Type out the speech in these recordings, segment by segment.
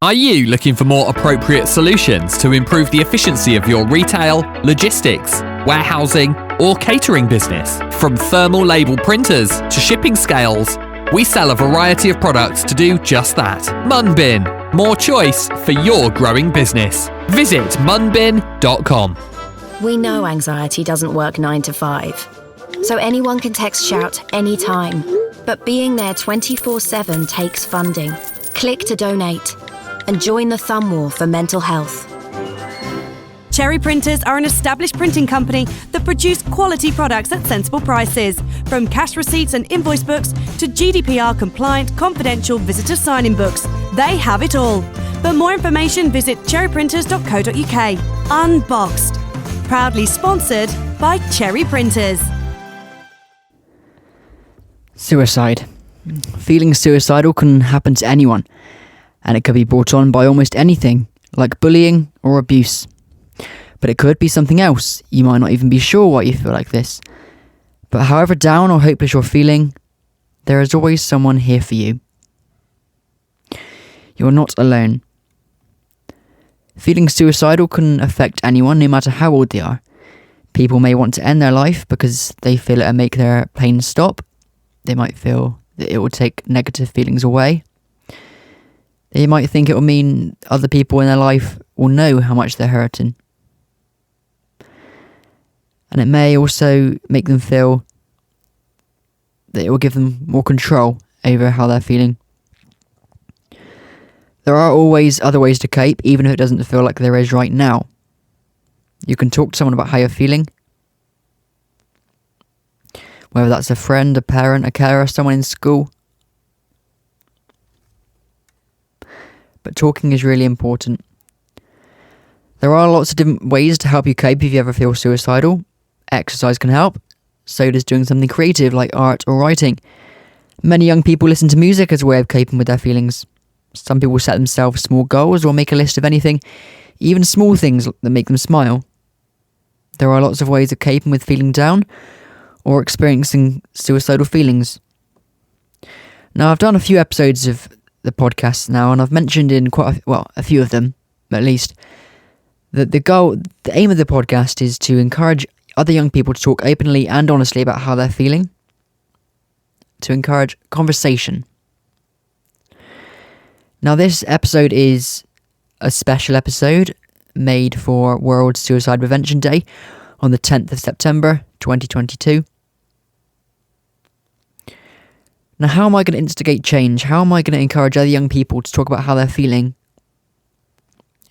Are you looking for more appropriate solutions to improve the efficiency of your retail, logistics, warehousing, or catering business? From thermal label printers to shipping scales, we sell a variety of products to do just that. Munbin, more choice for your growing business. Visit munbin.com. We know anxiety doesn't work 9 to 5, so anyone can text Shout anytime. But being there 24/7 takes funding. Click to donate and join the Thumb War for mental health. Cherry Printers are an established printing company that produce quality products at sensible prices. From cash receipts and invoice books to GDPR-compliant, confidential visitor sign-in books, they have it all. For more information, visit cherryprinters.co.uk. Unboxed. Proudly sponsored by Cherry Printers. Suicide. Feeling suicidal can happen to anyone, and it could be brought on by almost anything, like bullying or abuse. But it could be something else. You might not even be sure why you feel like this. But however down or hopeless you're feeling, there is always someone here for you. You're not alone. Feeling suicidal can affect anyone, no matter how old they are. People may want to end their life because they feel it'll make their pain stop. They might feel that it will take negative feelings away. They might think it will mean other people in their life will know how much they're hurting. And it may also make them feel that it will give them more control over how they're feeling. There are always other ways to cope, even if it doesn't feel like there is right now. You can talk to someone about how you're feeling. Whether that's a friend, a parent, a carer, someone in school. But talking is really important. There are lots of different ways to help you cope if you ever feel suicidal. Exercise can help. So does doing something creative like art or writing. Many young people listen to music as a way of coping with their feelings. Some people set themselves small goals or make a list of anything, even small things that make them smile. There are lots of ways of coping with feeling down or experiencing suicidal feelings. Now, I've done a few episodes of the podcast now, and I've mentioned in a few of them, at least, that the aim of the podcast is to encourage other young people to talk openly and honestly about how they're feeling, to encourage conversation. Now, this episode is a special episode made for World Suicide Prevention Day on the 10th of September 2022. Now, how am I going to instigate change? How am I going to encourage other young people to talk about how they're feeling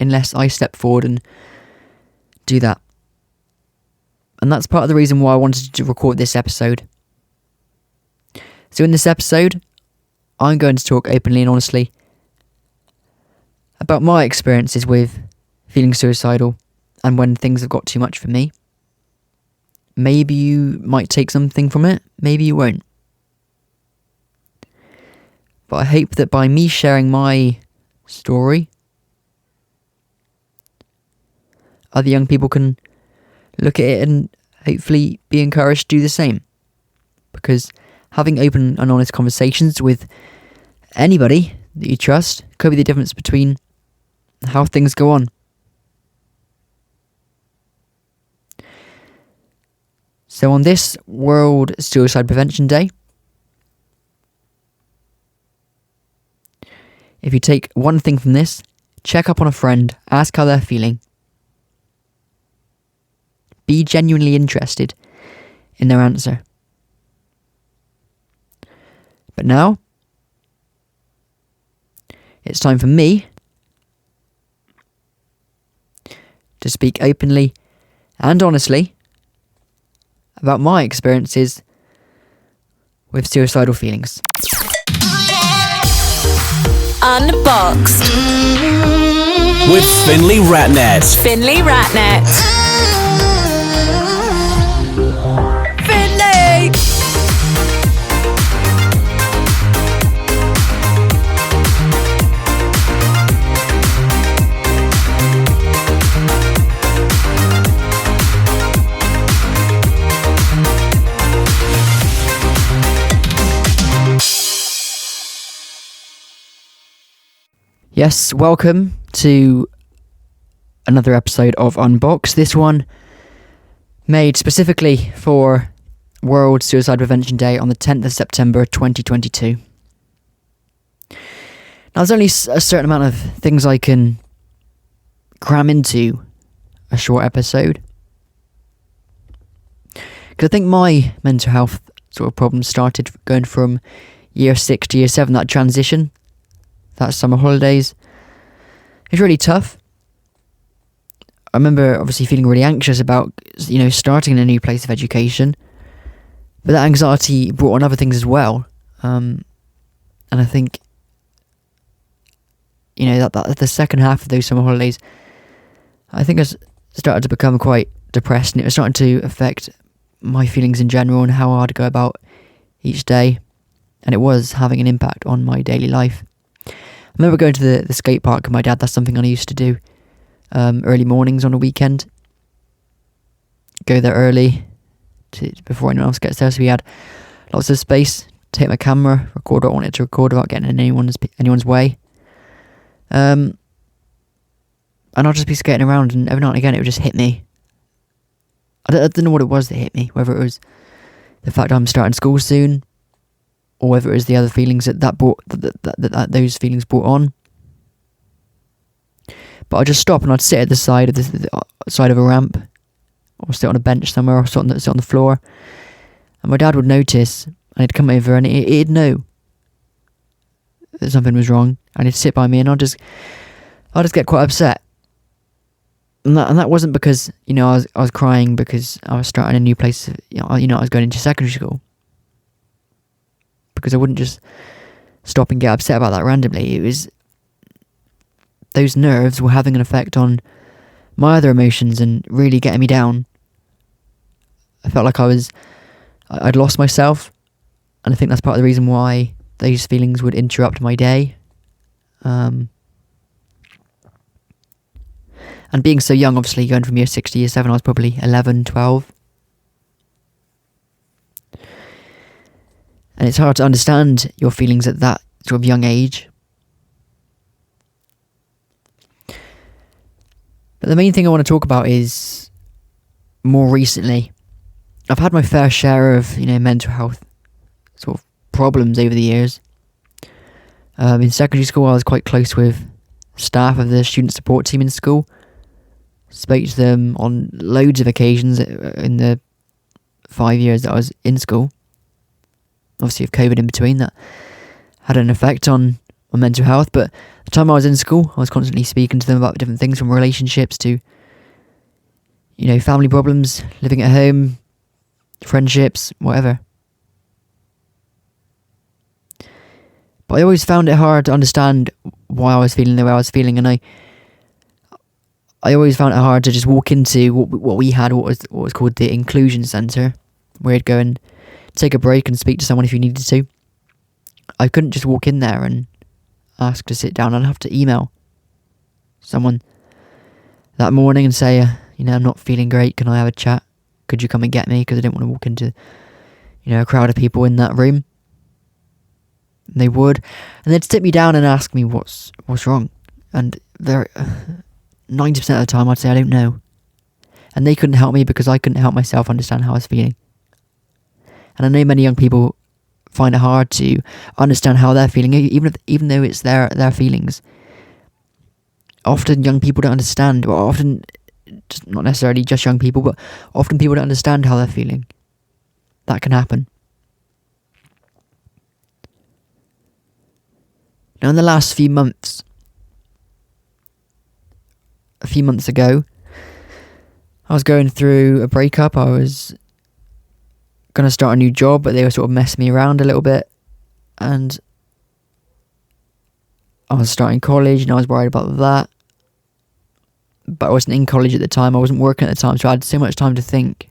unless I step forward and do that? And that's part of the reason why I wanted to record this episode. So in this episode, I'm going to talk openly and honestly about my experiences with feeling suicidal and when things have got too much for me. Maybe you might take something from it, maybe you won't. But I hope that by me sharing my story, other young people can look at it and hopefully be encouraged to do the same. Because having open and honest conversations with anybody that you trust could be the difference between how things go on. So on this World Suicide Prevention Day, if you take one thing from this, check up on a friend, ask how they're feeling. Be genuinely interested in their answer. But now, it's time for me to speak openly and honestly about my experiences with suicidal feelings. Unboxed with Finley Ratnet. Finley Ratnet. Finley! Yes, welcome to another episode of Unbox. This one made specifically for World Suicide Prevention Day on the 10th of September 2022. Now, there's only a certain amount of things I can cram into a short episode. Because I think my mental health sort of problems started going from year 6 to year 7, that transition. That summer holidays. It was really tough. I remember obviously feeling really anxious about, starting in a new place of education. But that anxiety brought on other things as well. And I think, that the second half of those summer holidays, I think I started to become quite depressed, and it was starting to affect my feelings in general and how I'd go about each day. And it was having an impact on my daily life. I remember going to the skate park with my dad. That's something I used to do early mornings on a weekend. Go there early before anyone else gets there, so we had lots of space. Take my camera, record what I wanted to record without getting in anyone's way. And I'll just be skating around, and every now and again it would just hit me. I don't know what it was that hit me, whether it was the fact I'm starting school soon, or whether it was the other feelings that those feelings brought on. But I'd just stop and I'd sit at the side of the side of a ramp, or sit on a bench somewhere, or sit on the floor. And my dad would notice, and he'd come over, and he'd know that something was wrong, and he'd sit by me, and I'd just get quite upset. And that wasn't because I was crying because I was starting a new place. I was going into secondary school. Because I wouldn't just stop and get upset about that randomly. It was those nerves were having an effect on my other emotions and really getting me down. I felt like I'd lost myself, and I think that's part of the reason why those feelings would interrupt my day. And being so young, obviously going from year 6 to year 7, I was probably 11, 12. And it's hard to understand your feelings at that sort of young age. But the main thing I want to talk about is more recently. I've had my fair share of, mental health sort of problems over the years. In secondary school, I was quite close with staff of the student support team in school. Spoke to them on loads of occasions in the 5 years that I was in school. Obviously, with COVID in between, that had an effect on mental health. But the time I was in school, I was constantly speaking to them about different things, from relationships to, family problems, living at home, friendships, whatever. But I always found it hard to understand why I was feeling the way I was feeling, and I always found it hard to just walk into what we had, what was called the inclusion centre, where you'd go and take a break and speak to someone if you needed to. I couldn't just walk in there and ask to sit down. I'd have to email someone that morning and say, I'm not feeling great, can I have a chat? Could you come and get me? Because I didn't want to walk into, a crowd of people in that room. And they would. And they'd sit me down and ask me what's wrong. And 90% of the time I'd say I don't know. And they couldn't help me because I couldn't help myself understand how I was feeling. And I know many young people find it hard to understand how they're feeling, even though it's their feelings. Often young people don't understand, or often, not necessarily just young people, but often people don't understand how they're feeling. That can happen. Now, in the last few months, a few months ago, I was going through a breakup. I was going to start a new job, but they were sort of messing me around a little bit, and I was starting college and I was worried about that, but I wasn't in college at the time, I wasn't working at the time, so I had so much time to think.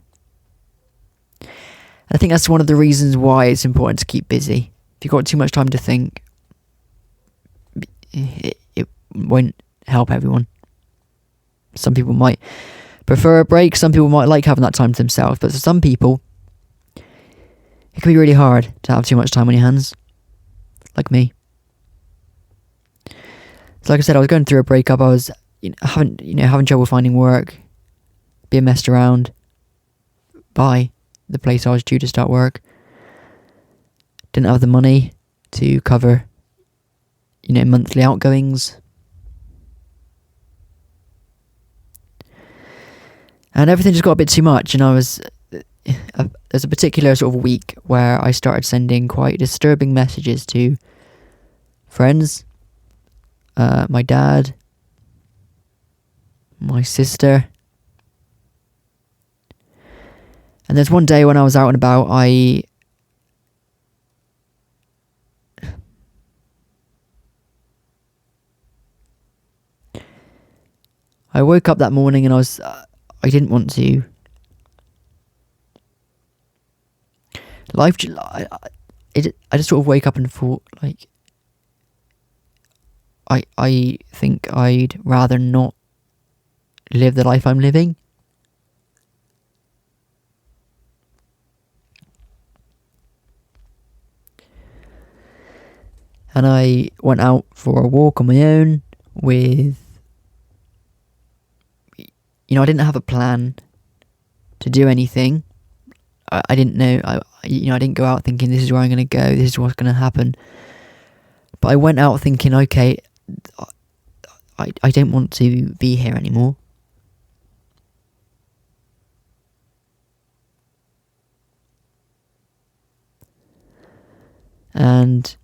I think that's one of the reasons why it's important to keep busy. If you've got too much time to think, it won't help everyone. Some people might prefer a break, some people might like having that time to themselves, but for some people it can be really hard to have too much time on your hands, like me. So like I said, I was going through a breakup. I was having trouble finding work, being messed around by the place I was due to start work. Didn't have the money to cover, monthly outgoings. And everything just got a bit too much, and there's a particular sort of week where I started sending quite disturbing messages to friends, my dad, my sister. And there's one day when I was out and about, I woke up that morning and I didn't want to. I just sort of wake up and thought, like, I think I'd rather not live the life I'm living. And I went out for a walk on my own with, I didn't have a plan to do anything. I didn't know, I didn't go out thinking this is where I'm going to go, this is what's going to happen. But I went out thinking, okay, I don't want to be here anymore. And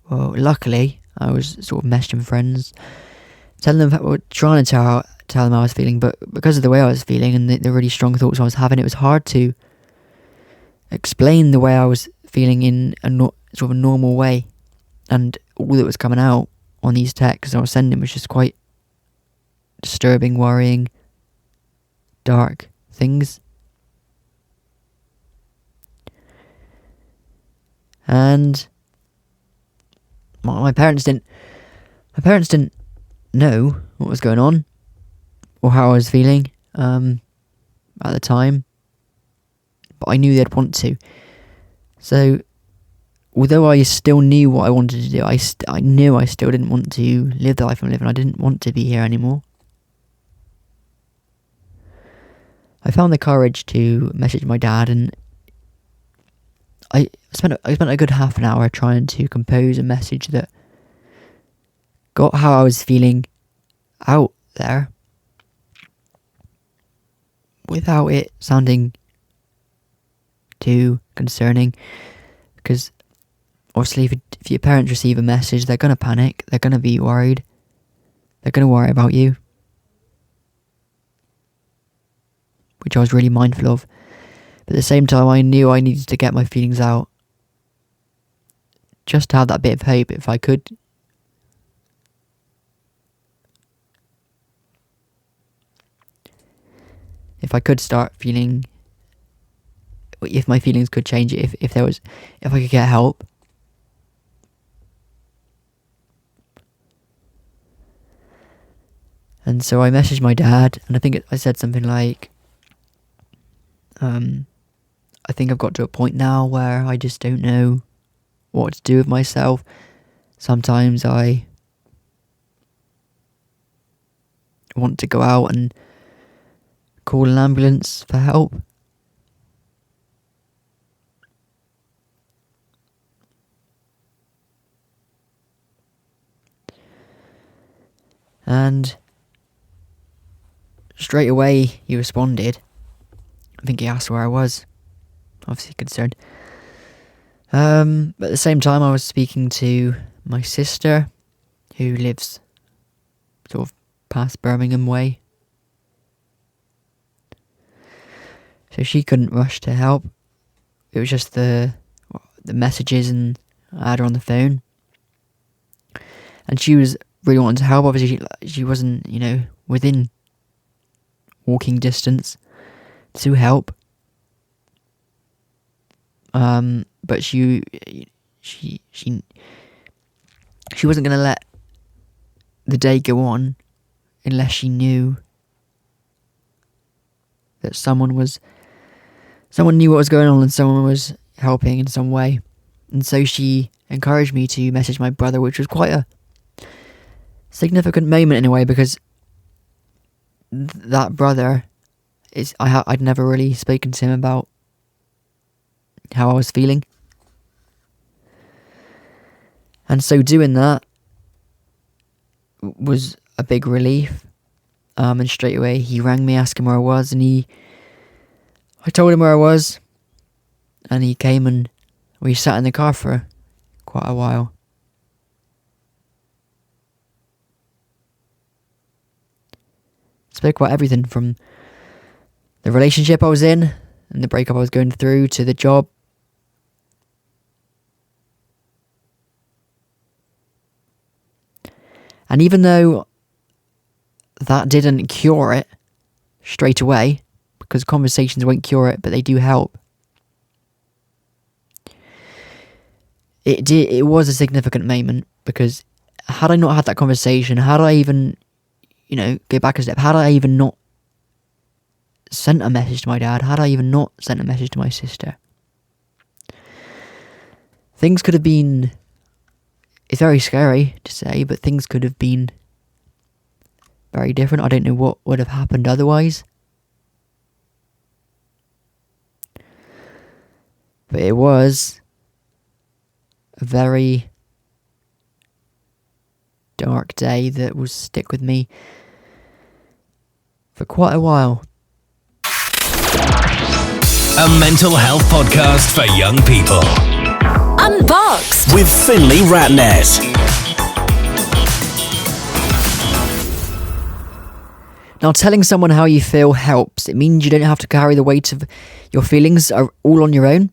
luckily, I was sort of messaging friends, trying to tell them how I was feeling, but because of the way I was feeling and the really strong thoughts I was having, it was hard to explain the way I was feeling in a sort of a normal way. And all that was coming out on these texts I was sending was just quite disturbing, worrying, dark things. And my parents didn't know what was going on or how I was feeling at the time, but I knew they'd want to. So although I still knew what I wanted to do, I knew I still didn't want to live the life I'm living. I didn't want to be here anymore. I found the courage to message my dad, and I spent a good half an hour trying to compose a message that got how I was feeling out there without it sounding too concerning. Because obviously if your parents receive a message, they're going to panic, they're going to be worried, they're going to worry about you, which I was really mindful of. But at the same time, I knew I needed to get my feelings out, just to have that bit of hope. If I could start feeling, if my feelings could change, if I could get help. And so I messaged my dad, and I think I said something like, I think I've got to a point now where I just don't know what to do with myself. Sometimes I want to go out and call an ambulance for help. And straight away he responded. I think he asked where I was, obviously concerned. But at the same time, I was speaking to my sister, who lives sort of past Birmingham way. So she couldn't rush to help. It was just the messages, and I had her on the phone. And she was really wanting to help. Obviously, she wasn't, within walking distance to help. But she wasn't going to let the day go on unless she knew that someone knew what was going on and someone was helping in some way. And so she encouraged me to message my brother, which was quite significant moment in a way, because that brother I'd never really spoken to him about how I was feeling. And so doing that was a big relief. And straight away he rang me asking where I was, and I told him where I was, and he came and we sat in the car for quite a while. Spoke about everything from the relationship I was in and the breakup I was going through to the job. And even though that didn't cure it straight away, because conversations won't cure it, but they do help. It was a significant moment, because had I not had that conversation, had I even, go back a step, had I even not sent a message to my dad, had I even not sent a message to my sister, things could have been, it's very scary to say, but things could have been very different. I don't know what would have happened otherwise. But it was a very dark day that will stick with me for quite a while. A mental health podcast for young people. Unboxed With Finley Ratnet. Now, telling someone how you feel helps. It means you don't have to carry the weight of your feelings all on your own.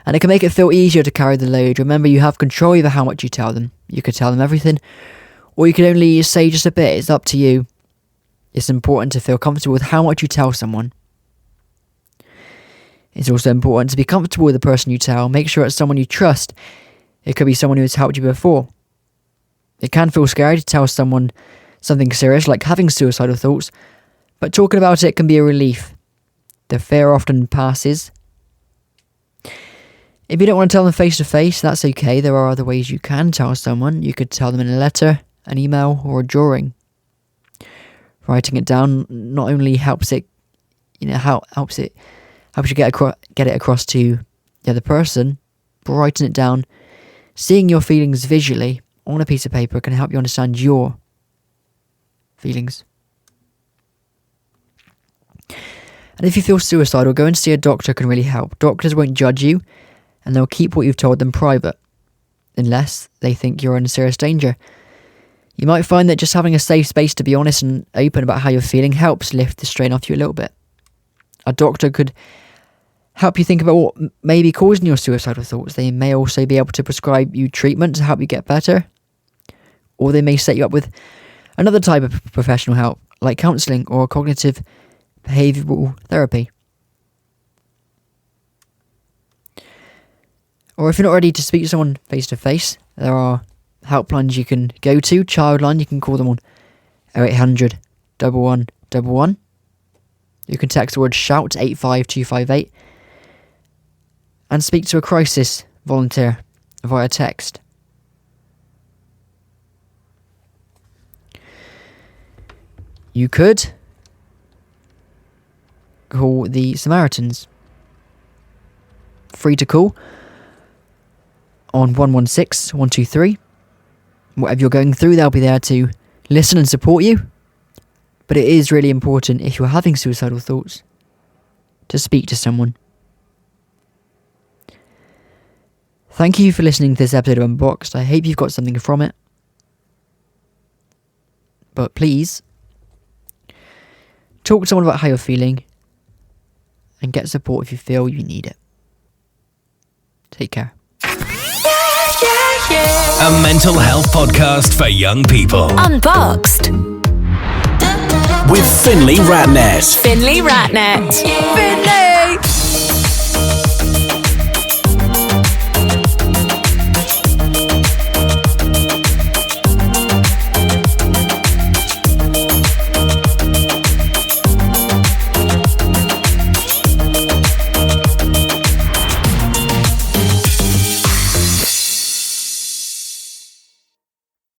And it can make it feel easier to carry the load. Remember, you have control over how much you tell them. You could tell them everything, or you could only say just a bit. It's up to you. It's important to feel comfortable with how much you tell someone. It's also important to be comfortable with the person you tell. Make sure it's someone you trust. It could be someone who has helped you before. It can feel scary to tell someone something serious, like having suicidal thoughts, but talking about it can be a relief. The fear often passes. If you don't want to tell them face to face, that's okay. There are other ways you can tell someone. You could tell them in a letter, an email, or a drawing. Writing it down not only helps it, helps you get it across to the other person, but writing it down, seeing your feelings visually on a piece of paper can help you understand your feelings. And if you feel suicidal, going to see a doctor can really help. Doctors won't judge you, and they'll keep what you've told them private, unless they think you're in serious danger. You might find that just having a safe space to be honest and open about how you're feeling helps lift the strain off you a little bit. A doctor could help you think about what may be causing your suicidal thoughts. They may also be able to prescribe you treatment to help you get better, or they may set you up with another type of professional help, like counselling or cognitive behavioural therapy. Or if you're not ready to speak to someone face to face, there are helplines you can go to. Childline, you can call them on 0800 1111. You can text the word shout to 85258 and speak to a crisis volunteer via text. You could call the Samaritans. Free to call on 116 123. Whatever you're going through, they'll be there to listen and support you. But it is really important, if you're having suicidal thoughts, to speak to someone. Thank you for listening to this episode of Unboxed. I hope you've got something from it. But please, talk to someone about how you're feeling and get support if you feel you need it. Take care. A mental health podcast for young people. Unboxed. With Finley Ratnet. Finley Ratnet. Finley!